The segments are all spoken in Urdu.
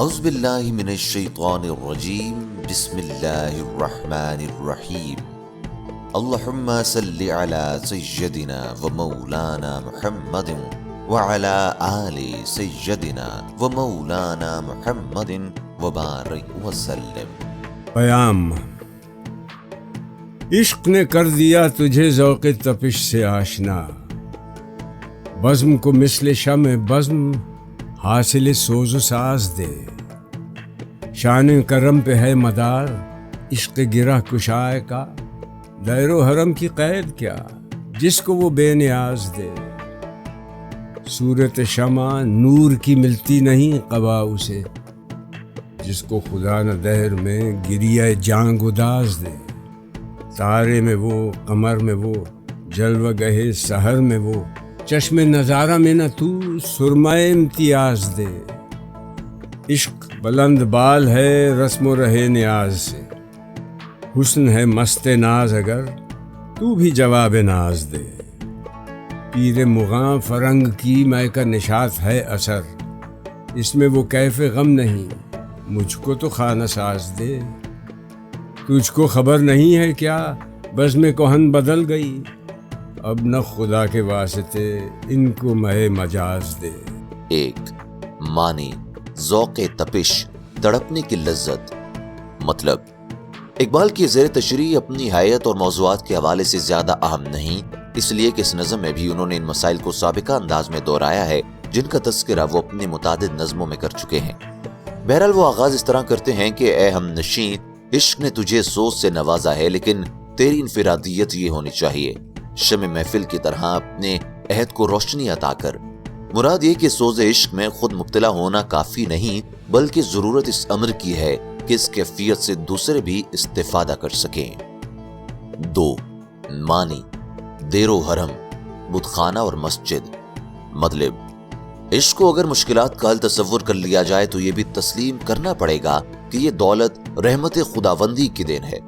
اعوذ باللہ من الشیطان الرجیم بسم اللہ الرحمن الرحیم اللہم صلی علی سیدنا و مولانا محمد وعلی آل سیدنا و مولانا محمد وبارک وسلم۔ پیام۔ عشق نے کر دیا تجھے ذوق تپش سے آشنا، بزم کو مثل شمع بزم حاصل سوز و ساز دے، شان کرم پہ ہے مدار عشق گرہ کشائے کا، دائر و حرم کی قید کیا جس کو وہ بے نیاز دے، صورت شمع نور کی ملتی نہیں قبا اسے، جس کو خدا نہ دہر میں گریہ جان گداز دے، تارے میں وہ قمر میں وہ جلوہ گہے سحر میں وہ، چشم نظارہ میں نہ تو سرمہ امتیاز دے، عشق بلند بال ہے رسم و رہے نیاز سے، حسن ہے مست ناز اگر تو بھی جواب ناز دے، پیر مغاں فرنگ کی میں کا نشاط ہے اثر، اس میں وہ کیف غم نہیں مجھ کو تو خانہ ساز دے، تجھ کو خبر نہیں ہے کیا بزم کہن بدل گئی، اب نہ خدا کے واسطے ان کو مہ مجاز دے۔ ایک معنی ذوق تپش، تڑپنے کی لذت۔ مطلب اقبال کی زیر تشریح اپنی حیت اور موضوعات کے حوالے سے زیادہ اہم نہیں، اس لیے کہ اس نظم میں بھی انہوں نے ان مسائل کو سابقہ انداز میں دہرایا ہے جن کا تذکرہ وہ اپنی متعدد نظموں میں کر چکے ہیں۔ بہرحال وہ آغاز اس طرح کرتے ہیں کہ اے ہم نشین، عشق نے تجھے سوز سے نوازا ہے، لیکن تیری انفرادیت یہ ہونی چاہیے، شمع محفل کی طرح اپنے عہد کو روشنی عطا کر۔ مراد یہ کہ سوز عشق میں خود مبتلا ہونا کافی نہیں، بلکہ ضرورت اس امر کی ہے کہ اس کیفیت سے دوسرے بھی استفادہ کر سکیں۔ دو معنی دیر و حرم، بت خانہ اور مسجد۔ مطلب عشق کو اگر مشکلات کا حل تصور کر لیا جائے تو یہ بھی تسلیم کرنا پڑے گا کہ یہ دولت رحمت خداوندی کی دین ہے،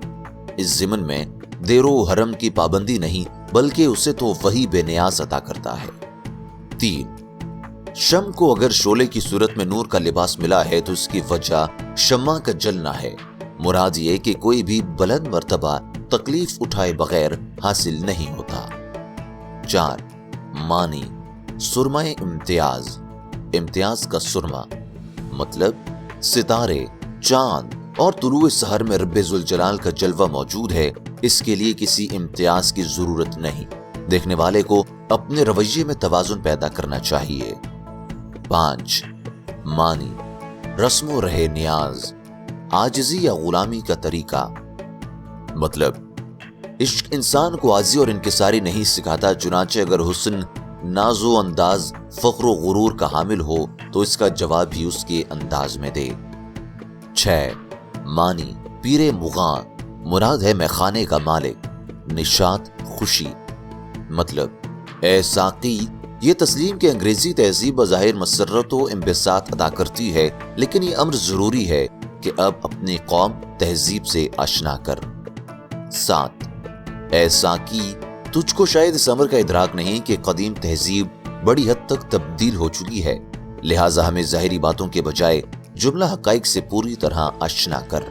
اس ضمن میں دیر و حرم کی پابندی نہیں بلکہ اسے تو وہی بے نیاز عطا کرتا ہے۔ تین شمع کو اگر شعلے کی صورت میں نور کا لباس ملا ہے تو اس کی وجہ شمع کا جلنا ہے، مراد یہ کہ کوئی بھی بلند مرتبہ تکلیف اٹھائے بغیر حاصل نہیں ہوتا۔ چار معنی سرمہ امتیاز، امتیاز کا سرمہ۔ مطلب ستارے، چاند اور طلوع سحر میں رب ذوالجلال کا جلوہ موجود ہے، اس کے لیے کسی امتیاز کی ضرورت نہیں، دیکھنے والے کو اپنے رویے میں توازن پیدا کرنا چاہیے۔ پانچ معنی رسم و رہے نیاز، عاجزی یا غلامی کا طریقہ۔ مطلب عشق انسان کو عاجزی اور انکساری نہیں سکھاتا، چنانچہ اگر حسن ناز و انداز فخر و غرور کا حامل ہو تو اس کا جواب بھی اس کے انداز میں دے۔ چھ معنی پیر مغاں، مراد ہے میخانے کا مالک، نشاط خوشی۔ مطلب اے ساقی، یہ تسلیم کہ انگریزی تہذیب بظاہر مسرت و انبساط ادا کرتی ہے، لیکن یہ امر ضروری ہے کہ اب اپنی قوم تہذیب سے آشنا کر۔ سات اے ساقی، تجھ کو شاید اس امر کا ادراک نہیں کہ قدیم تہذیب بڑی حد تک تبدیل ہو چکی ہے، لہٰذا ہمیں ظاہری باتوں کے بجائے جملہ حقائق سے پوری طرح آشنا کر۔